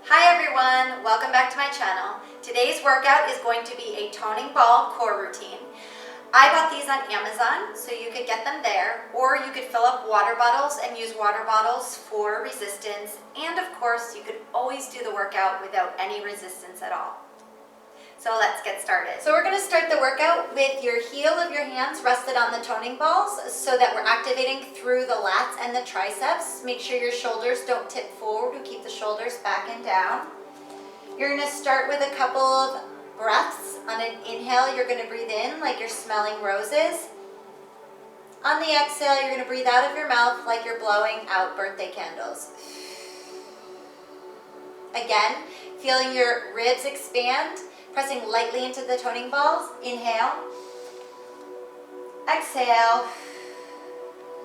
Hi everyone, welcome back to my channel. Today's workout is going to be a toning ball core routine. I bought these on Amazon, so you could get them there, or you could fill up water bottles and use water bottles for resistance, and of course you could always do the workout without any resistance at all. So let's get started. So we're going to start the workout with your heel of your hands rested on the toning balls so that we're activating through the lats and the triceps. Make sure your shoulders don't tip forward. We keep the shoulders back and down. You're going to start with a couple of breaths. On an inhale, you're going to breathe in like you're smelling roses. On the exhale, you're going to breathe out of your mouth like you're blowing out birthday candles. Again, feeling your ribs expand. Pressing lightly into the toning balls. Inhale. Exhale.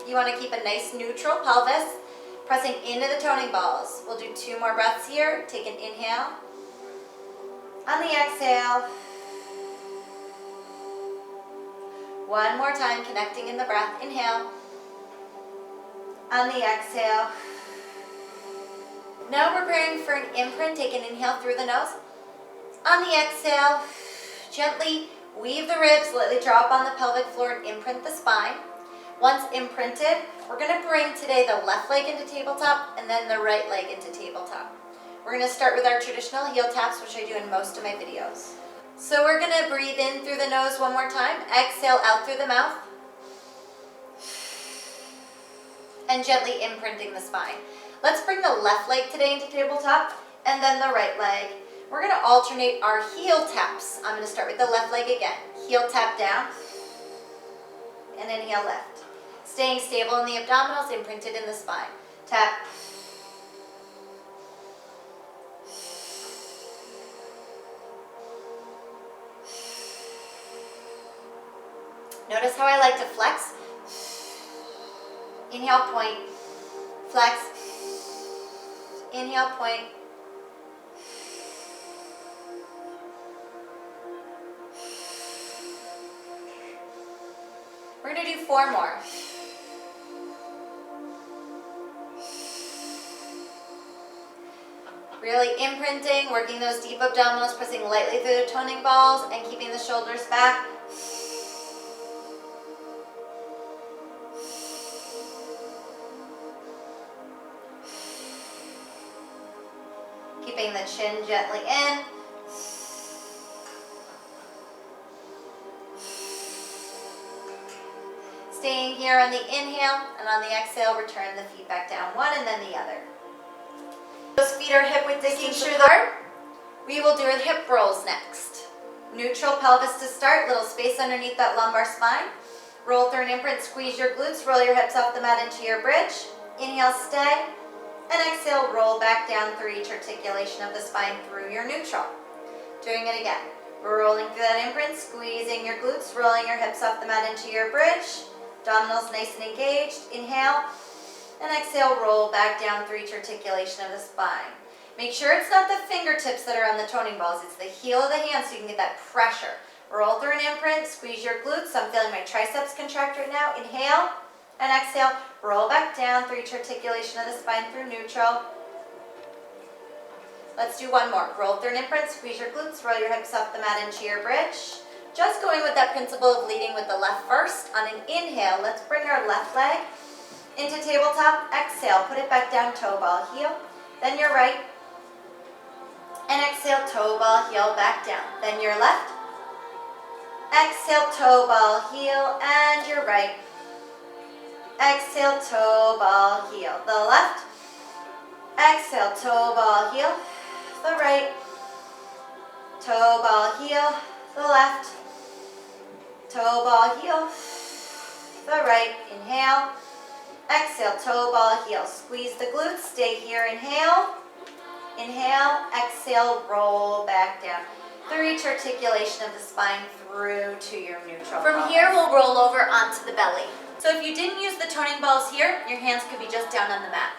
You want to keep a nice neutral pelvis. Pressing into the toning balls. We'll do 2 more breaths here. Take an inhale. On the exhale. 1 more time, connecting in the breath. Inhale. On the exhale. Now preparing for an imprint. Take an inhale through the nose. On the exhale, gently weave the ribs, lightly drop on the pelvic floor and imprint the spine. Once imprinted, we're going to bring today the left leg into tabletop and then the right leg into tabletop. We're going to start with our traditional heel taps, which I do in most of my videos. So we're going to breathe in through the nose 1 more time, exhale out through the mouth, and gently imprinting the spine. Let's bring the left leg today into tabletop and then the right leg. We're going to alternate our heel taps. I'm going to start with the left leg again. Heel tap down, and inhale left. Staying stable in the abdominals, imprinted in the spine. Tap. Notice how I like to flex. Inhale, point. Flex. Inhale, point. We're going to do 4 more. Really imprinting, working those deep abdominals, pressing lightly through the toning balls and keeping the shoulders back. Keeping the chin gently in. Staying here on the inhale, and on the exhale, return the feet back down, one and then the other. Those feet are hip width distance apart. We will do our hip rolls next. Neutral pelvis to start, little space underneath that lumbar spine. Roll through an imprint, squeeze your glutes, roll your hips off the mat into your bridge. Inhale, stay, and exhale, roll back down through each articulation of the spine through your neutral. Doing it again. Rolling through that imprint, squeezing your glutes, rolling your hips off the mat into your bridge. Abdominals nice and engaged. Inhale and exhale, roll back down through each articulation of the spine. Make sure it's not the fingertips that are on the toning balls, it's the heel of the hand so you can get that pressure. Roll through an imprint, squeeze your glutes. I'm feeling my triceps contract right now. Inhale and exhale, roll back down through each articulation of the spine through neutral. Let's do 1 more. Roll through an imprint, squeeze your glutes, roll your hips off the mat into your bridge. Just going with that principle of leading with the left first. On an inhale, let's bring our left leg into tabletop. Exhale, put it back down, toe ball, heel. Then your right. And exhale, toe ball, heel, back down. Then your left. Exhale, toe ball, heel, and your right. Exhale, toe ball, heel. The left. Exhale, toe ball, heel. The right. Toe ball, heel. The left. Toe ball, heel. The right. Inhale. Exhale, toe ball, heel. Squeeze the glutes. Stay here. Inhale. Inhale. Exhale. Roll back down through each articulation of the spine through to your neutral. From here, we'll roll over onto the belly. So if you didn't use the toning balls here, your hands could be just down on the mat.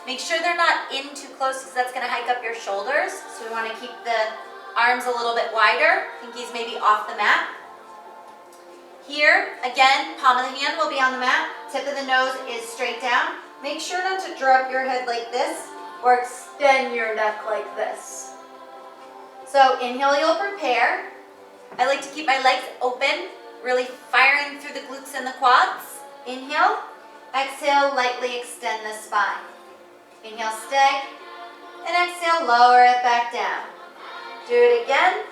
Make sure they're not in too close because that's going to hike up your shoulders. So we want to keep the arms a little bit wider. Pinkies maybe off the mat. Here, again, palm of the hand will be on the mat. Tip of the nose is straight down. Make sure not to drop your head like this. or extend your neck like this. So inhale, you'll prepare. I like to keep my legs open, really firing through the glutes and the quads. Inhale, exhale, lightly extend the spine. Inhale, stay, and exhale, lower it back down. Do it again.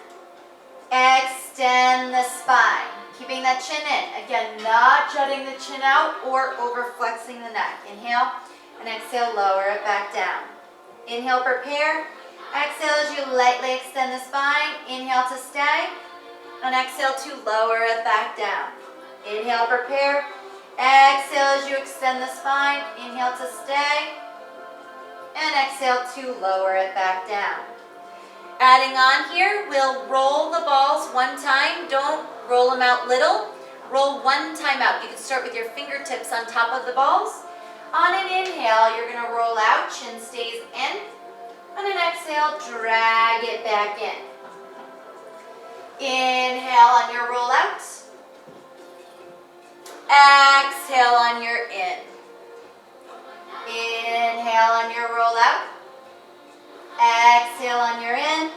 Extend the spine, keeping that chin in. Again, not jutting the chin out or over flexing the neck. Inhale, and exhale, lower it back down. Inhale, prepare. Exhale as you lightly extend the spine. Inhale to stay, and exhale to lower it back down. Inhale, prepare. Exhale as you extend the spine. Inhale to stay, and exhale to lower it back down. Adding on here, we'll roll the balls one time. Don't roll them out little. Roll one time out. You can start with your fingertips on top of the balls. On an inhale, you're going to roll out, chin stays in. On an exhale, drag it back in. Inhale on your roll out. Exhale on your in. Inhale on your roll out. Exhale on your in.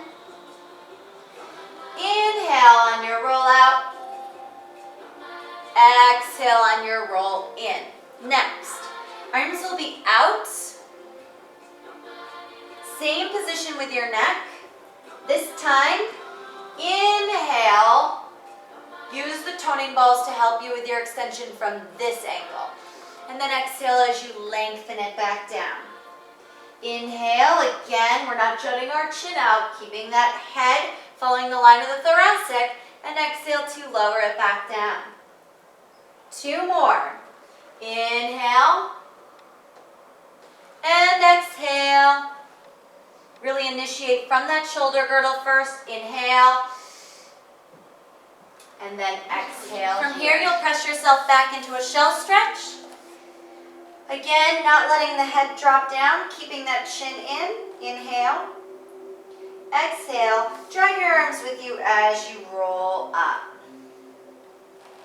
Inhale on your roll out. Exhale on your roll in. Next, arms will be out. Same position with your neck. This time, inhale. Use the toning balls to help you with your extension from this angle. And then exhale as you lengthen it back down. Inhale, again, we're not jutting our chin out, keeping that head following the line of the thoracic, and exhale to lower it back down. 2 more. Inhale, and exhale. Really initiate from that shoulder girdle first. Inhale, and then exhale. From here, you'll press yourself back into a shell stretch. Again, not letting the head drop down, keeping that chin in. Inhale. Exhale. Drag your arms with you as you roll up.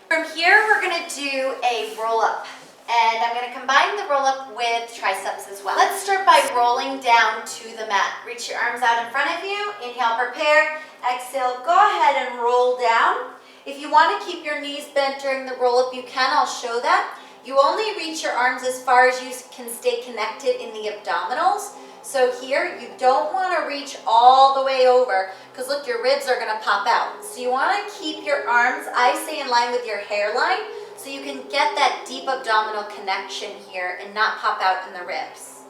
From here, we're going to do a roll up. And I'm going to combine the roll up with triceps as well. Let's start by rolling down to the mat. Reach your arms out in front of you. Inhale, prepare. Exhale, go ahead and roll down. If you want to keep your knees bent during the roll up, you can. I'll show that. You only reach your arms as far as you can stay connected in the abdominals. So here, you don't want to reach all the way over because look, your ribs are going to pop out. So you want to keep your arms, I say, in line with your hairline so you can get that deep abdominal connection here and not pop out in the ribs.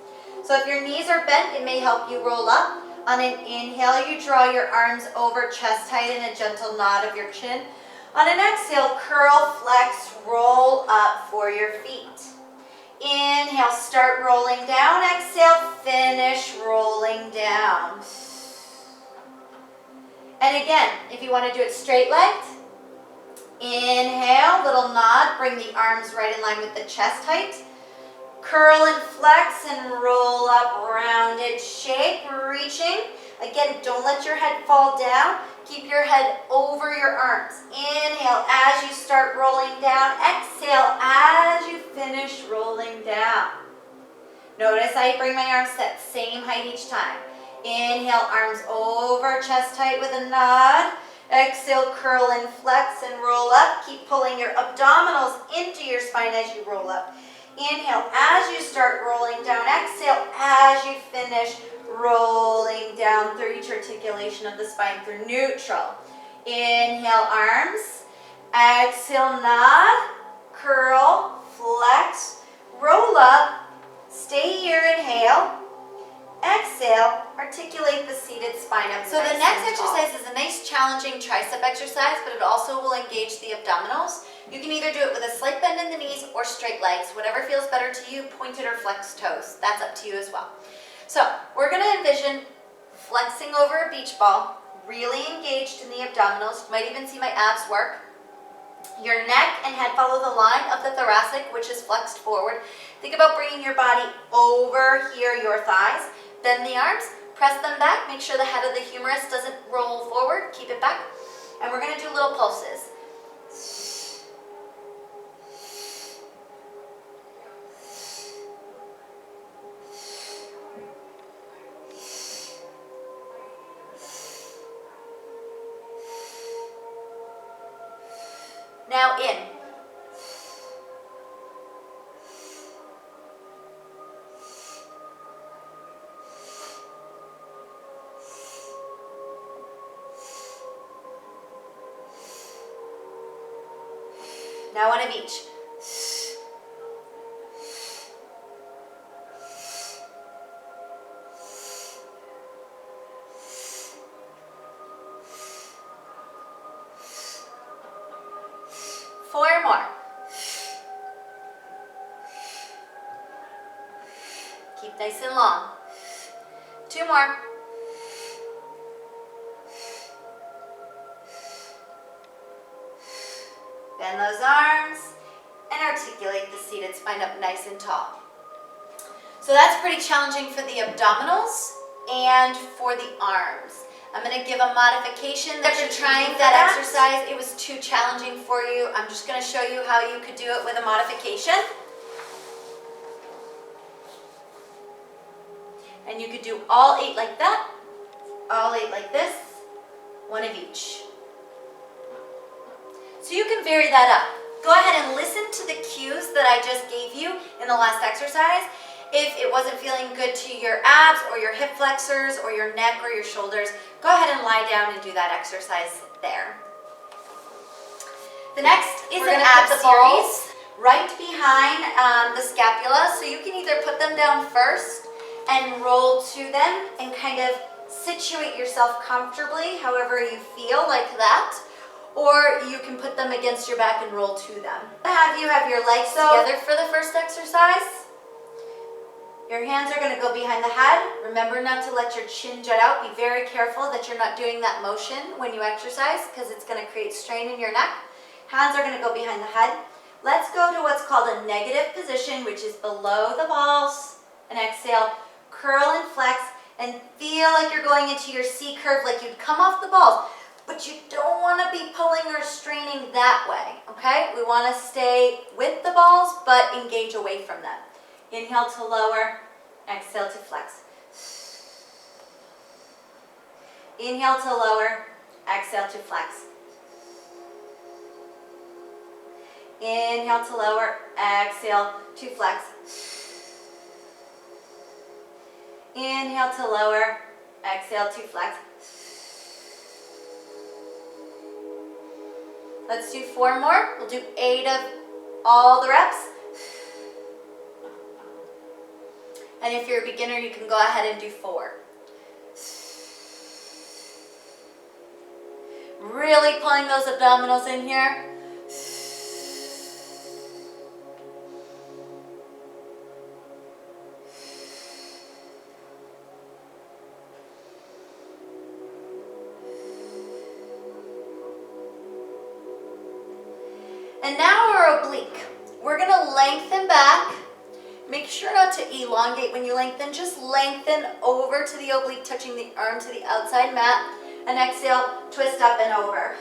So if your knees are bent, it may help you roll up. On an inhale, you draw your arms over chest height in a gentle nod of your chin. On an exhale, curl, flex, roll up for your feet. Inhale, start rolling down. Exhale, finish rolling down. And again, if you want to do it straight-legged, inhale, little nod, bring the arms right in line with the chest height. Curl and flex and roll up, rounded shape, reaching. Again, don't let your head fall down. Keep your head over your arms. Inhale as you start rolling down. Exhale as you finish rolling down. Notice I bring my arms that same height each time. Inhale, arms over chest height with a nod. Exhale, curl and flex and roll up. Keep pulling your abdominals into your spine as you roll up. Inhale as you start rolling down. Exhale as you finish rolling down through each articulation of the spine through neutral. Inhale, arms. Exhale, nod. Curl, flex, roll up. Stay here, inhale. Exhale, articulate the seated spine up. So the next exercise is a nice challenging tricep exercise, but it also will engage the abdominals. You can either do it with a slight bend in the knees or straight legs, whatever feels better to you, pointed or flexed toes. That's up to you as well. So we're going to envision flexing over a beach ball, really engaged in the abdominals. You might even see my abs work. Your neck and head follow the line of the thoracic, which is flexed forward. Think about bringing your body over here, your thighs. Bend the arms, press them back. Make sure the head of the humerus doesn't roll forward. Keep it back. And we're going to do little pulses. now in. Now one of each. Four more. Keep nice and long. Two more. Bend those arms and articulate the seated spine up nice and tall. So that's pretty challenging for the abdominals and for the arms. I'm going to give a modification. After trying that exercise, it was too challenging for you. I'm just going to show you how you could do it with a modification. And you could do all 8 like that, all 8 like this, one of each. So you can vary that up. Go ahead and listen to the cues that I just gave you in the last exercise. If it wasn't feeling good to your abs or your hip flexors or your neck or your shoulders, go ahead and lie down and do that exercise there. The next is an ab series right behind the scapula. So you can either put them down first and roll to them and kind of situate yourself comfortably, however you feel, like that. Or you can put them against your back and roll to them. Have you have your legs together for the first exercise. Your hands are going to go behind the head. Remember not to let your chin jut out. Be very careful that you're not doing that motion when you exercise because it's going to create strain in your neck. Hands are going to go behind the head. Let's go to what's called a negative position, which is below the balls. And exhale, curl and flex, and feel like you're going into your C curve, like you'd come off the balls. But you don't want to be pulling or straining that way, okay? We want to stay with the balls, but engage away from them. Inhale to lower, exhale to flex. Inhale to lower, exhale to flex. Inhale to lower, exhale to flex. Inhale to lower, exhale to flex. Let's do 4 more. We'll do 8 of all the reps. And if you're a beginner, you can go ahead and do 4. Really pulling those abdominals in here. And now our oblique. We're going to lengthen back. Make sure not to elongate when you lengthen. Just lengthen over to the oblique, touching the arm to the outside mat. And exhale, twist up and over.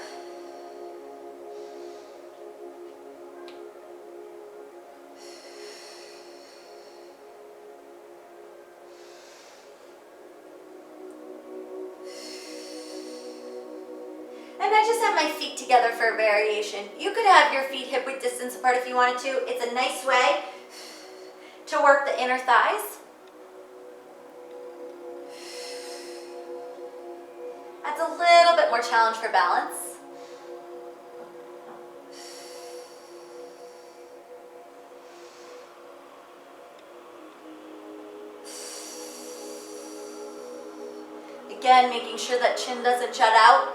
And I just have my feet together for a variation. You could have your feet hip-width distance apart if you wanted to. It's a nice way to work the inner thighs. That's a little bit more challenge for balance. Again, making sure that chin doesn't jut out.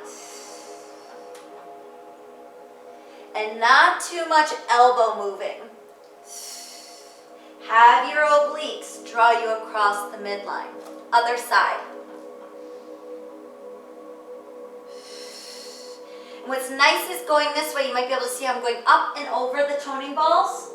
And not too much elbow moving. Have your obliques draw you across the midline. Other side. And what's nice is going this way, you might be able to see how I'm going up and over the toning balls.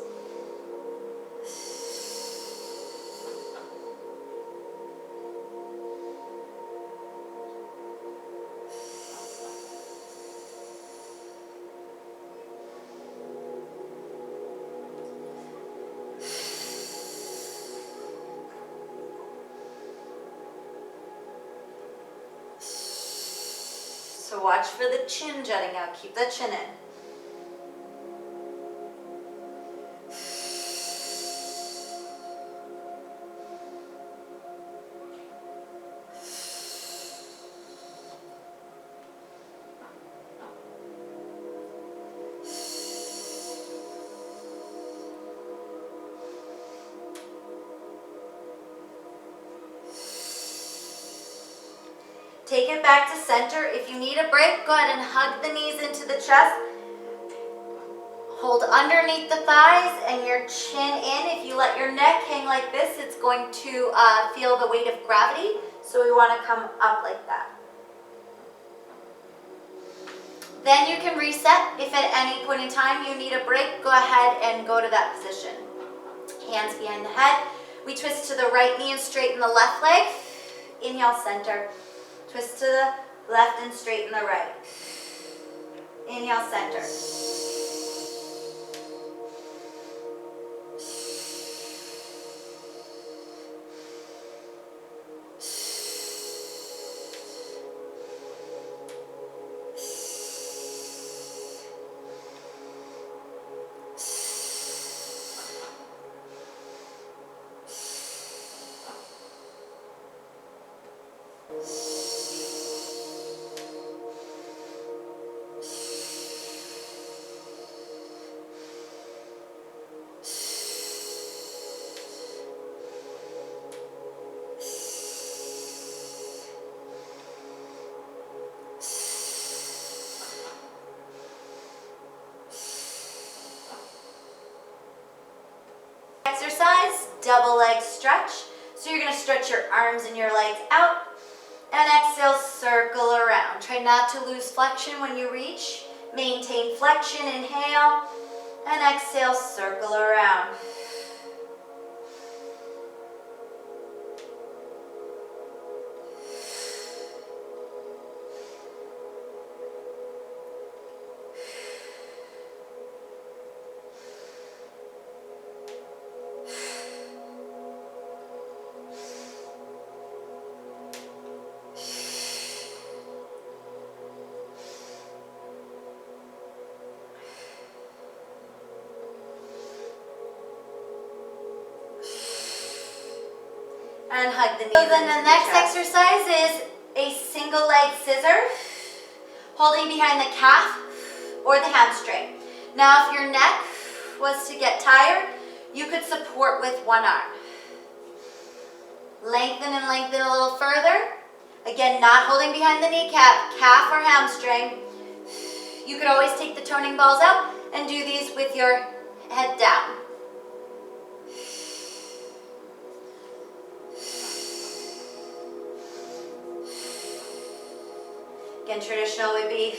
So watch for the chin jutting out. Keep the chin in. Take it back to center. If you need a break, go ahead and hug the knees into the chest. Hold underneath the thighs and your chin in. If you let your neck hang like this, it's going to feel the weight of gravity. So we want to come up like that. Then you can reset. If at any point in time you need a break, go ahead and go to that position. Hands behind the head. We twist to the right knee and straighten the left leg. Inhale, center. Twist to the left and straighten the right. Inhale, center. Exercise, double leg stretch. So you're going to stretch your arms and your legs out and exhale, circle around. Try not to lose flexion when you reach. Maintain flexion, inhale, and exhale, circle around. And hug the knees. So then the next exercise is a single leg scissor, holding behind the calf or the hamstring. Now if your neck was to get tired, you could support with one arm. Lengthen and lengthen a little further. Again, not holding behind the kneecap, calf or hamstring. You could always take the toning balls out and do these with your head down. Again, traditional would be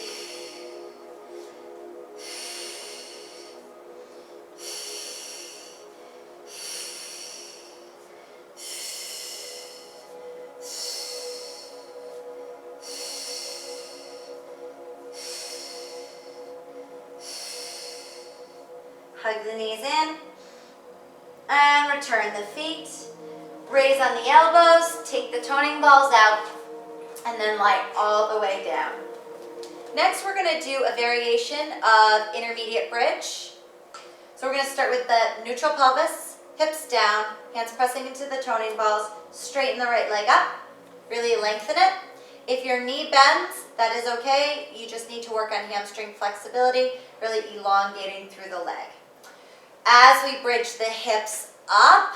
hug the knees in and return the feet. Raise on the elbows, take the toning balls out, and then lie all the way down. Next, we're going to do a variation of intermediate bridge. So we're going to start with the neutral pelvis, hips down, hands pressing into the toning balls, straighten the right leg up, really lengthen it. If your knee bends, that is okay. You just need to work on hamstring flexibility, really elongating through the leg. As we bridge the hips up,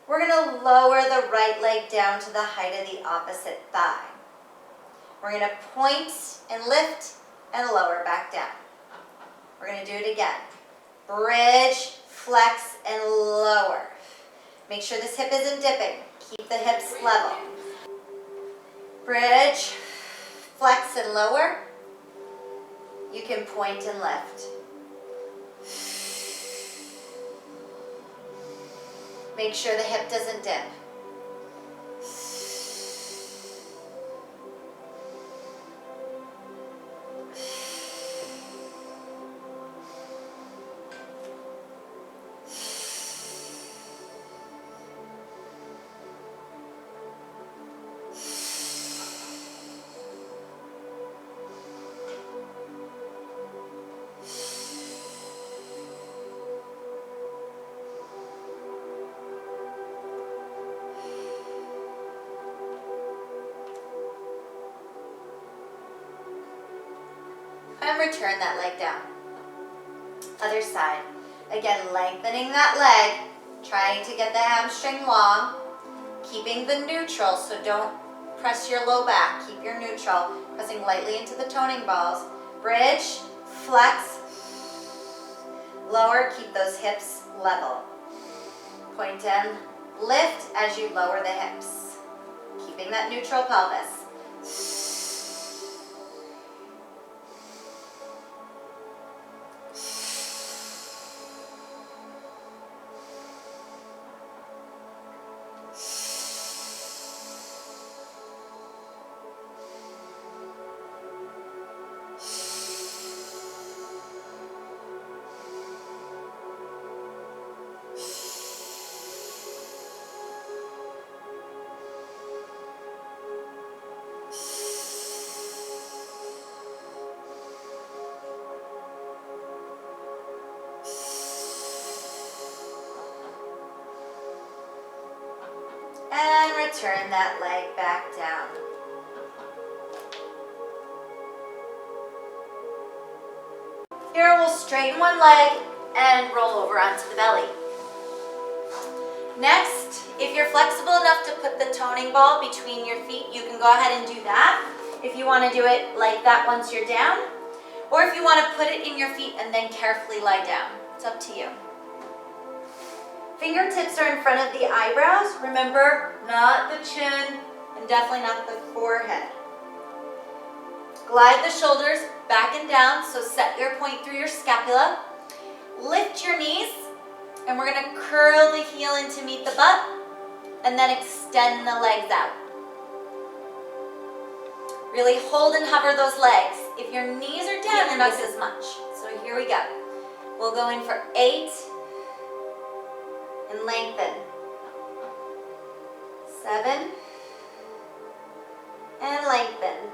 we're going to lower the right leg down to the height of the opposite thigh. We're going to point and lift and lower back down. We're going to do it again. Bridge, flex, and lower. Make sure this hip isn't dipping. Keep the hips level. Bridge, flex, and lower. You can point and lift. Make sure the hip doesn't dip. And return that leg down. Other side. Again, lengthening that leg, trying to get the hamstring long, keeping the neutral, so don't Press your low back, keep your neutral, pressing lightly into the toning balls. Bridge, flex, lower, keep those hips level. Point and lift as you lower the hips, keeping that neutral pelvis. And return that leg back down. Here we'll straighten one leg and roll over onto the belly. Next, if you're flexible enough to put the toning ball between your feet, you can go ahead and do that. If you want to do it like that once you're down, or if you want to put it in your feet and then carefully lie down. It's up to you. Fingertips are in front of the eyebrows. Remember, not the chin and definitely not the forehead. Glide the shoulders back and down, so set your point through your scapula. Lift your knees, and we're going to curl the heel in to meet the butt, and then extend the legs out. Really hold and hover those legs. If your knees are down, they're not as much. So here we go. We'll go in for 8, and lengthen. 7, and lengthen.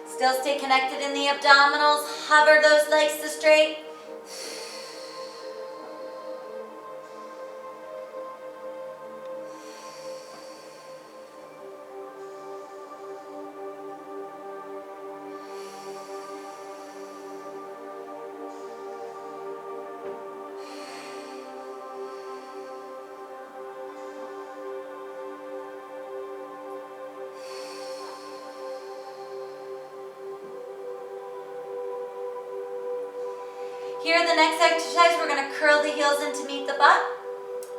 Still stay connected in the abdominals. Hover those legs to straight. Here, the next exercise, we're going to curl the heels in to meet the butt,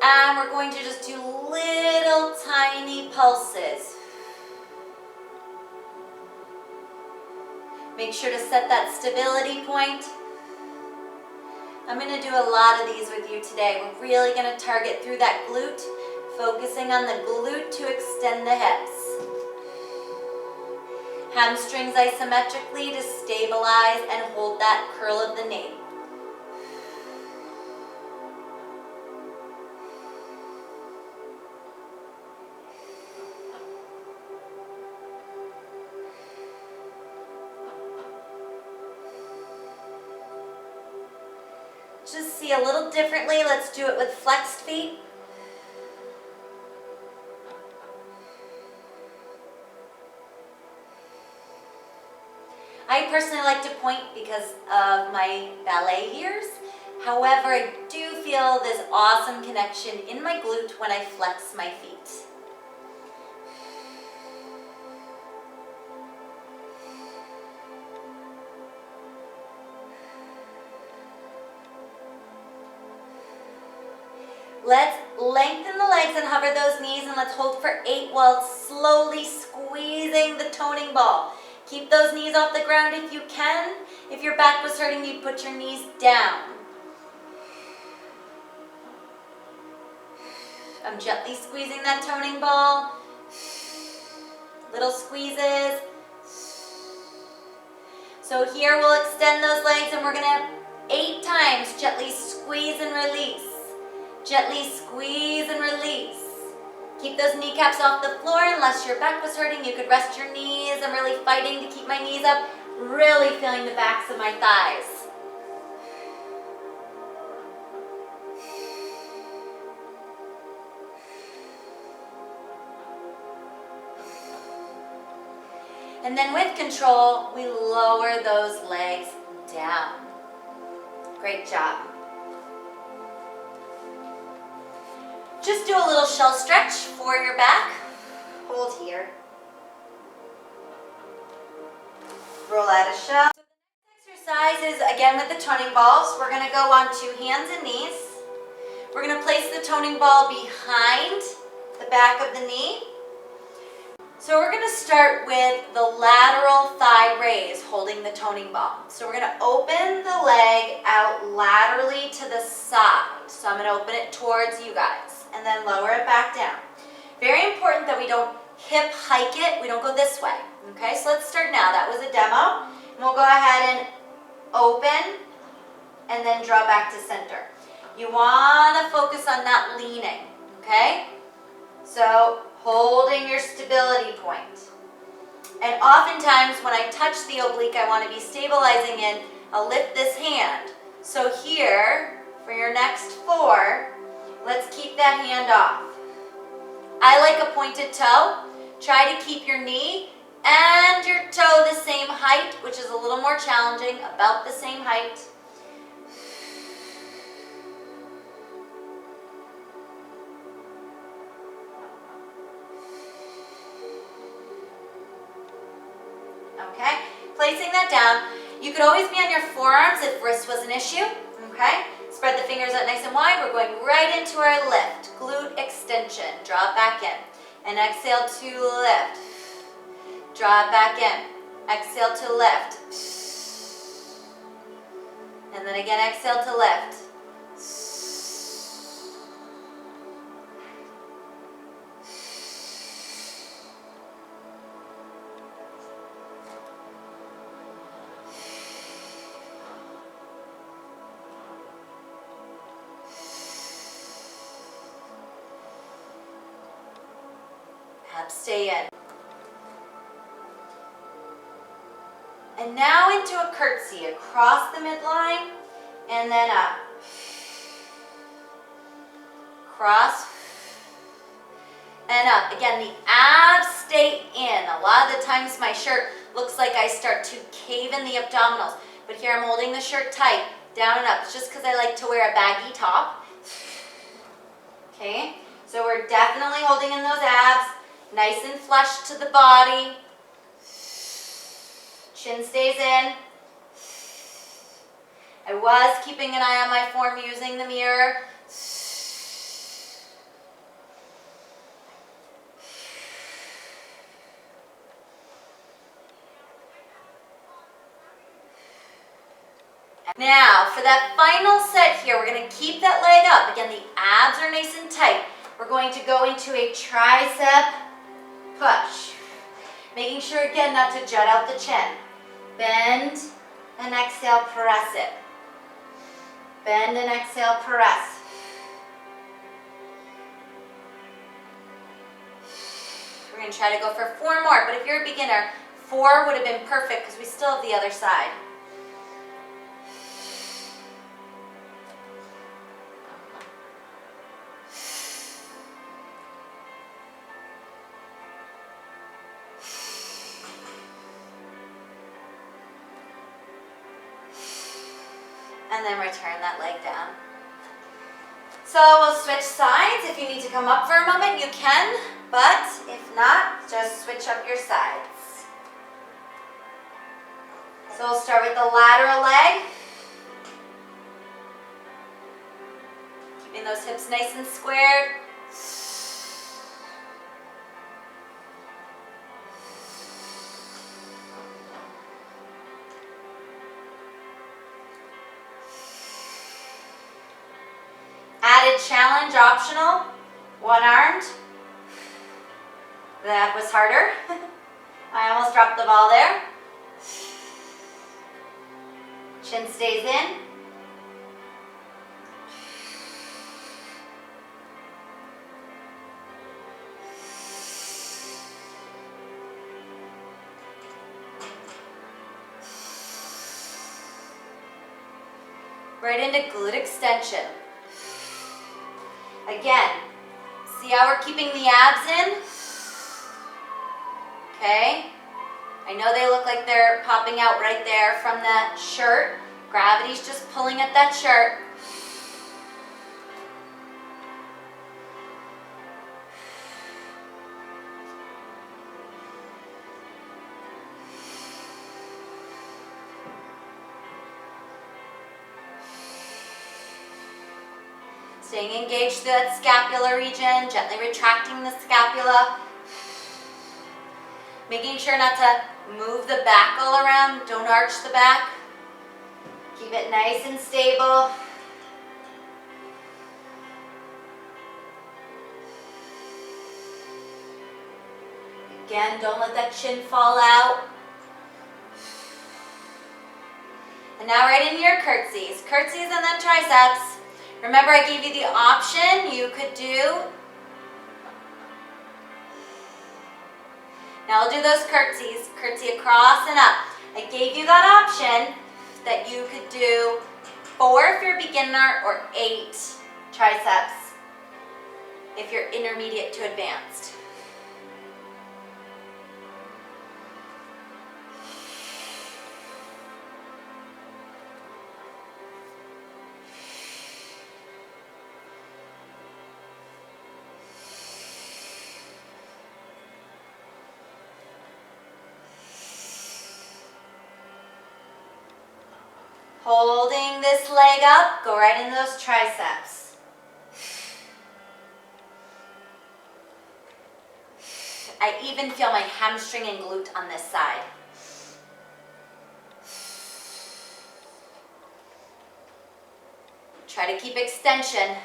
and we're going to just do little tiny pulses. Make sure to set that stability point. I'm going to do a lot of these with you today. We're really going to target through that glute, focusing on the glute to extend the hips. Hamstrings isometrically to stabilize and hold that curl of the knee. Just see a little differently. Let's do it with flexed feet. I personally like to point because of my ballet years. However, I do feel this awesome connection in my glute when I flex my feet. Let's lengthen the legs and hover those knees, and let's hold for 8 while slowly squeezing the toning ball. Keep those knees off the ground if you can. If your back was hurting, you'd put your knees down. I'm gently squeezing that toning ball. Little squeezes. So here we'll extend those legs, and we're going to 8 times gently squeeze and release. Gently squeeze and release. Keep those kneecaps off the floor. Unless your back was hurting, you could rest your knees. I'm really fighting to keep my knees up, really feeling the backs of my thighs. And then with control, we lower those legs down. Great job. Just do a little shell stretch for your back. Hold here. Roll out a shell. So the next exercise is again with the toning balls. We're going to go on to hands and knees. We're going to place the toning ball behind the back of the knee. So we're going to start with the lateral thigh raise, holding the toning ball. So we're going to open the leg out laterally to the side. So I'm going to open it towards you guys and then lower it back down. Very important that we don't hip hike it. We don't go this way. Okay, so let's start now. That was a demo. And we'll go ahead and open and then draw back to center. You want to focus on not leaning. Okay, so holding your stability point. And oftentimes when I touch the oblique, I want to be stabilizing in. I'll lift this hand. So here, for your next 4, let's keep that hand off. I like a pointed toe. Try to keep your knee and your toe the same height, which is a little more challenging, about the same height. Okay, placing that down. You could always be on your forearms if wrist was an issue. Okay, spread the fingers out nice and wide. We're going right into our lift. Glute extension. Draw it back in. And exhale to lift. Draw it back in. Exhale to lift. And then again, exhale to lift. Stay in. And now into a curtsy across the midline and then up. Cross and up. Again, the abs stay in. A lot of the times my shirt looks like I start to cave in the abdominals, but here I'm holding the shirt tight, down and up. It's just because I like to wear a baggy top. Okay, so we're definitely holding in those abs. Nice and flush to the body. Chin stays in. I was keeping an eye on my form using the mirror. Now, for that final set here, we're going to keep that leg up. Again, the abs are nice and tight. We're going to go into a tricep push. Making sure, again, not to jut out the chin. Bend and exhale, press it. Bend and exhale, press. We're going to try to go for 4 more, but if you're a beginner, 4 would have been perfect because we still have the other side. And then return that leg down. So we'll switch sides. If you need to come up for a moment, you can, but if not, just switch up your sides. So we'll start with the lateral leg. Keeping those hips nice and squared. Added challenge optional, 1-armed. That was harder. I almost dropped the ball there. Chin stays in. Right into glute extension. Again, see how we're keeping the abs in? Okay. I know they look like they're popping out right there from that shirt. Gravity's just pulling at that shirt. Staying engaged through that scapular region, gently retracting the scapula. Making sure not to move the back all around. Don't arch the back. Keep it nice and stable. Again, don't let that chin fall out. And now right into your curtsies. Curtsies and then triceps. Remember, I gave you the option. You could do. Now I'll do those curtsies. Curtsy across and up. I gave you that option that you could do 4 if you're a beginner or 8 triceps if you're intermediate to advanced. Holding this leg up, go right into those triceps. I even feel my hamstring and glute on this side. Try to keep extension.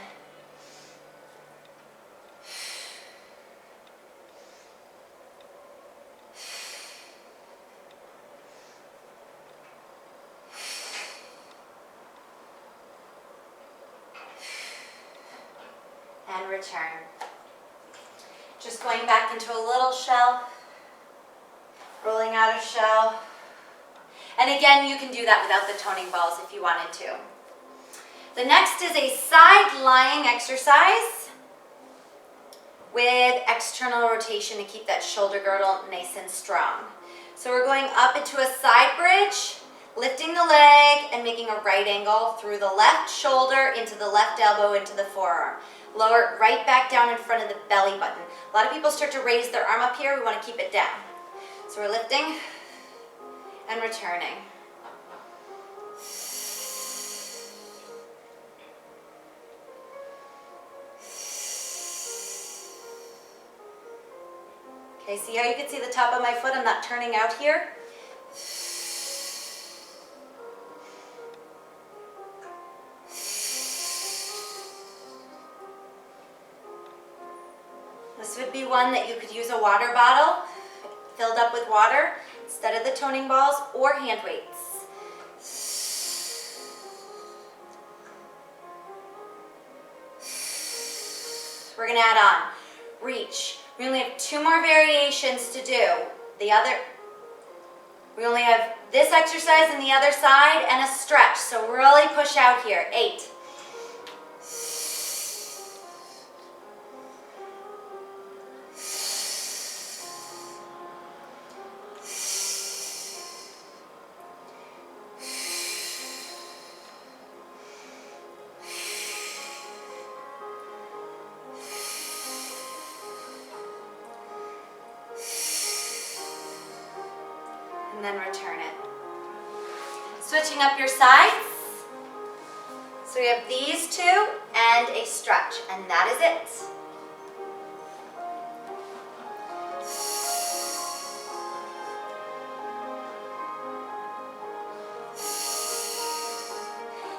And return. Just going back into a little shell, rolling out of shell. And again, you can do that without the toning balls if you wanted to. The next is a side lying exercise with external rotation to keep that shoulder girdle nice and strong. So we're going up into a side bridge, lifting the leg and making a right angle through the left shoulder into the left elbow into the forearm. Lower it right back down in front of the belly button. A lot of people start to raise their arm up here. We want to keep it down. So we're lifting and returning. Okay, see how you can see the top of my foot? I'm not turning out here. This would be one that you could use a water bottle filled up with water instead of the toning balls or hand weights. We're going to add on reach. We only have 2 more variations to do. We only have this exercise on the other side and a stretch. So really push out here. 8. And then return it. Switching up your sides. So we have these 2 and a stretch, and that is it.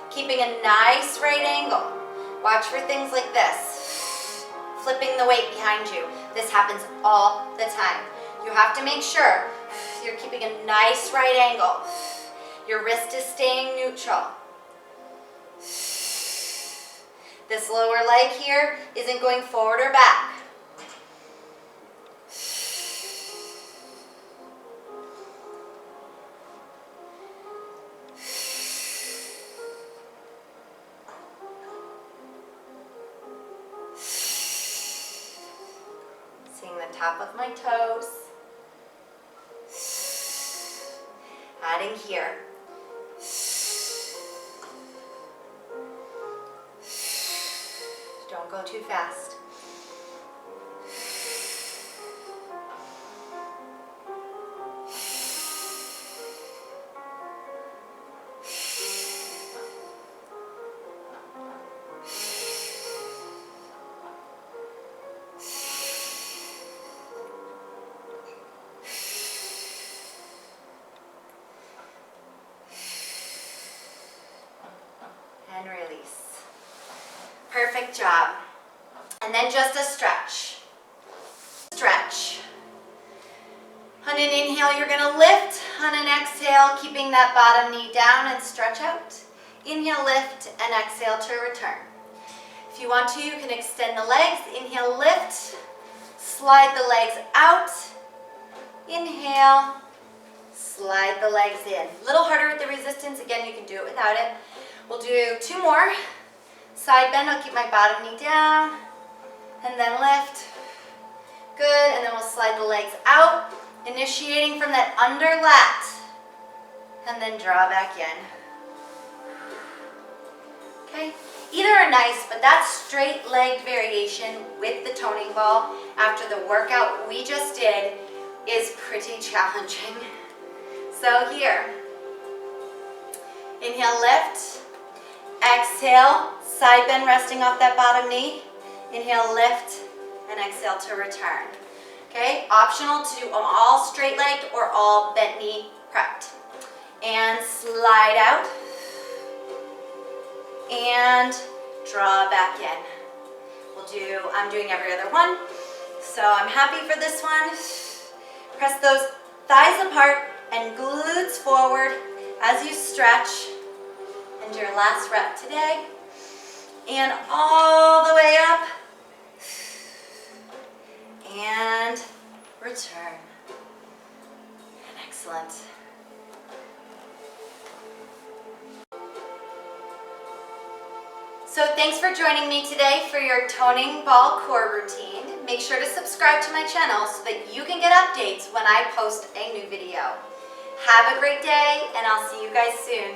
Keeping a nice right angle. Watch for things like this. Flipping the weight behind you. This happens all the time. You have to make sure you're keeping a nice right angle. Your wrist is staying neutral. This lower leg here isn't going forward or back. Seeing the top of my toes. Adding here. Don't go too fast. and release. Perfect job. And then just a stretch. Stretch. On an inhale, you're going to lift. On an exhale, keeping that bottom knee down and stretch out. Inhale, lift, and exhale to return. If you want to, you can extend the legs. Inhale, lift. Slide the legs out. Inhale. Slide the legs in. A little harder with the resistance. Again, you can do it without it. We'll do 2 more. Side bend. I'll keep my bottom knee down. And then lift. Good. And then we'll slide the legs out. Initiating from that under lat. And then draw back in. Okay. Either are nice, but that straight legged variation with the toning ball after the workout we just did is pretty challenging. So here, inhale, lift, exhale, side bend resting off that bottom knee, inhale, lift, and exhale to return. Okay, optional to do all straight legged or all bent knee prepped. And slide out, and draw back in. I'm doing every other one, so I'm happy for this one. Press those thighs apart and glutes forward as you stretch. And your last rep today. And all the way up. And return. And excellent. So thanks for joining me today for your toning ball core routine. Make sure to subscribe to my channel so that you can get updates when I post a new video. Have a great day, and I'll see you guys soon.